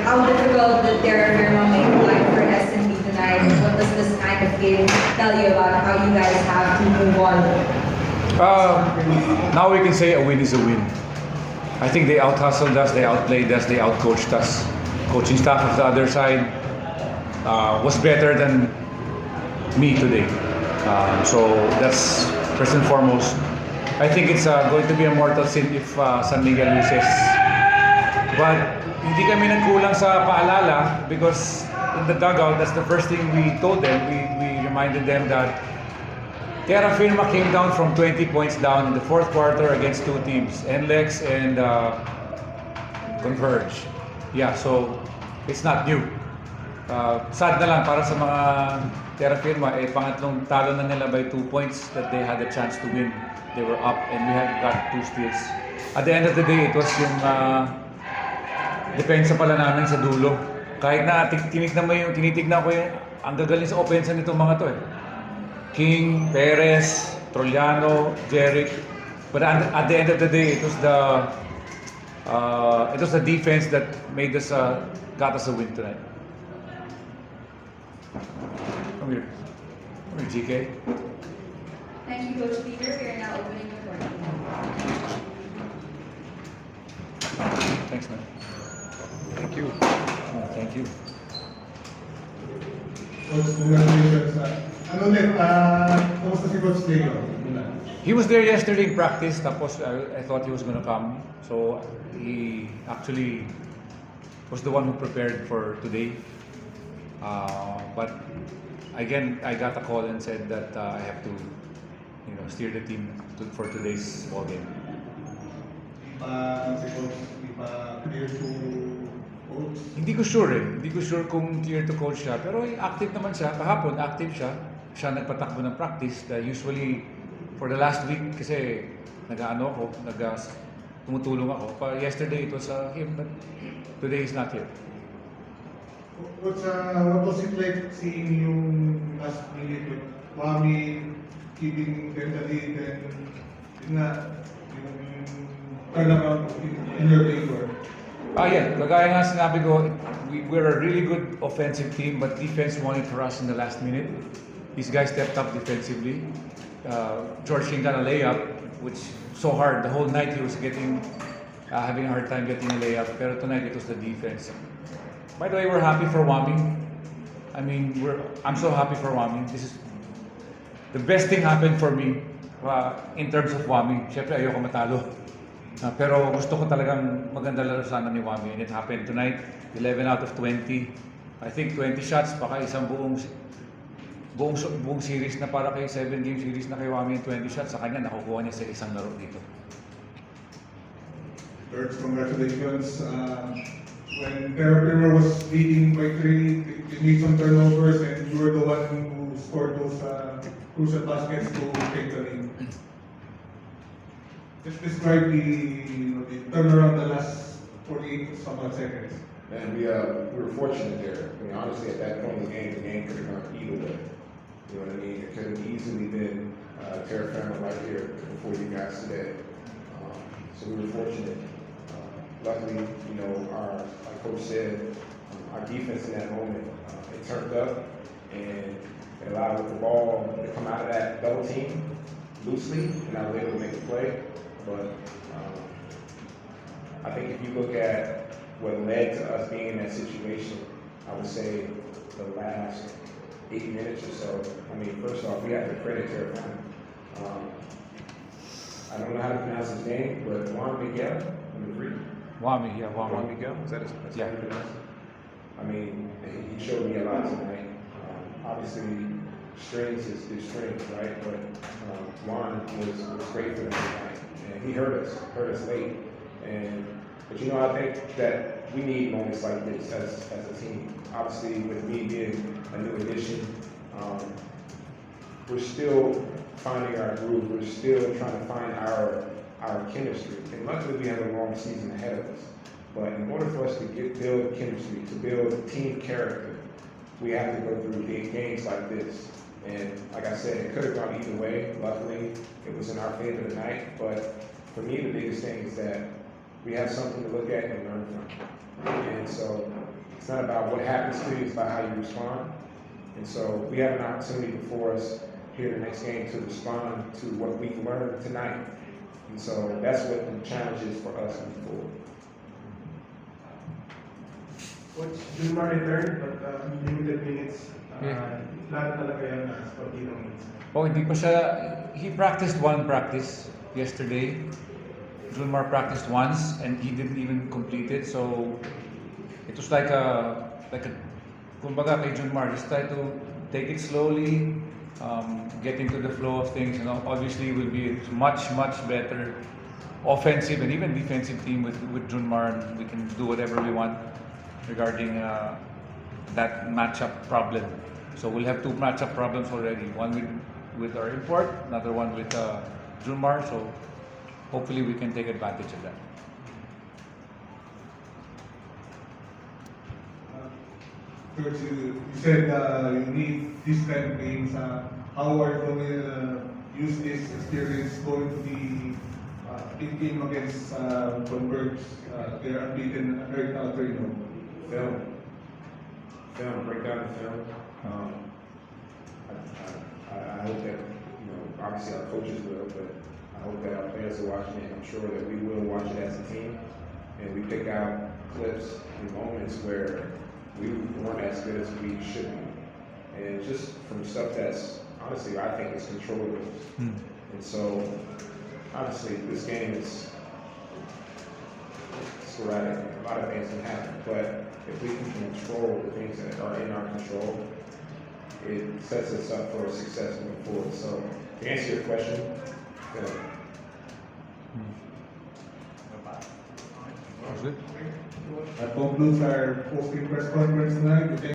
how difficult did Terra Firma make life for SMB tonight? What does this kind of game tell you about how you guys have to move on? Now we can say a win is a win. I think they out-hustled us, they outplayed us, they out-coached us. Coaching staff of the other side was better than me today. So that's first and foremost. I think it's going to be a mortal sin if San Miguel loses. But hindi kami nagkulang sa paalala because in the dugout, that's the first thing we told them. We reminded them that Terra Firma came down from 20 points down in the fourth quarter against two teams, NLEX and Converge. Yeah, so it's not new. Sad na lang para sa mga Terra Firma, pangatlong talo na nila by 2 points that they had a chance to win. They were up and we had got 2 steals. At the end of the day, it was yung depensa pala namin sa dulo. Kahit na tinitignan ko yung ang gagaling sa offense nitong mga to eh. King, Perez, Trollano, Jeric. But at the end of the day, it was the defense that made us got us a win tonight. Come here, GK. Thank you, Coach Peter. We are now opening the floor. Thanks, man. Thank you. Thank you. Coach, congratulations. Ano ulit, kamusta si Coach Leo? He was there yesterday in practice, tapos I thought he was gonna come. So he actually was the one who prepared for today. But again, I got a call and said that I have to, steer the team for today's ball game. Si Coach, di ba clear to coach? Hindi ko sure Hindi ko sure kung clear to coach siya. Pero active naman siya. Kahapon, active siya. Siya nagpatakbo ng practice. Usually, for the last week, kasi tumutulong ako. But yesterday, it was him. But today, he's not here. Coach, what was it like seeing yung last minute with Wami keeping them the lead and yun nga, yung turnaround in your favor? Yeah. Kagaya nga sinabi ko, we're a really good offensive team, but defense won it for us in the last minute. These guys stepped up defensively. George King got a layup, which so hard. The whole night he was having a hard time getting a layup. Pero tonight it was the defense. By the way, we're happy for Wami. I mean, I'm so happy for Wami. This is the best thing happened for me in terms of Wami. Siyempre, ayoko matalo. Pero gusto ko talagang maganda laro sana ni Wami. And it happened tonight. 11 out of 20. I think 20 shots, baka isang buong series na para kay 7-game series na kay Wami yung 20 shots. Sa kanya, nakukuha niya sa isang laro dito. George, congratulations. When Terra Firma was leading by 3, you made some turnovers and you were the one who scored those crucial baskets to take the lead. Just describe the turnaround the last 48 some odd seconds. Man, we were fortunate there. I mean, honestly, at that point in the game could have gone either way. You know what I mean? It could have easily been Terra Firma right here before you guys today. So we were fortunate. Luckily, like Coach said, our defense in that moment, it turned up and it allowed the ball to come out of that double team loosely, and I was able to make a play. But I think if you look at what led to us being in that situation, I would say the last 8 minutes or so. I mean, first off, we have to credit Terra Firma. I don't know how to pronounce his name, but Juan Miguel, number 3. Wami Miguel? Is that his name? Yeah. I mean, he showed me a lot tonight. Obviously, strings is strings, right? But Juan was great for them tonight, and he hurt us late. But I think that we need moments like this as a team. Obviously, with me being a new addition, we're still finding our groove. We're still trying to find our chemistry. And luckily, we have a long season ahead of us. But in order for us to build chemistry, to build team character, we have to go through big games like this. And like I said, it could have gone either way. Luckily, it was in our favor tonight. But for me, the biggest thing is that we have something to look at and learn from. And so It's not about what happens to you, it's about how you respond. And so we have an opportunity before us here in the next game to respond to what we've learned tonight. And so that's what the challenge is for us moving forward. Coach, Junmar returned, but limited minutes. Yeah. Lahat talaga yan as Pagino means. Oh, hindi pa siya, he practiced one practice yesterday. Junmar practiced once and he didn't even complete it. So it was like a kumbaga kay Junmar, just try to take it slowly, get into the flow of things. You know, obviously we'll be a much better offensive and even defensive team with Junmar, and we can do whatever we want regarding that matchup problem. So we'll have two matchup problems already. One with our import, another one with Junmar. So hopefully we can take advantage of that. Coach, you said you need this kind of games. How are you going to use this experience going to the big game against Converge? They're unbeaten right now, 3-0. Film, break down the film. I hope that, obviously our coaches will, but I hope that our players are watching it. I'm sure that we will watch it as a team. And we pick out clips and moments where we weren't as good as we should be. And just from stuff that's, honestly, I think is controllable. And so, honestly, this game is sporadic. A lot of things can happen. But if we can control the things that are in our control, it sets us up for success moving forward. So, to answer your question, That's good. That concludes our post-game press conference tonight.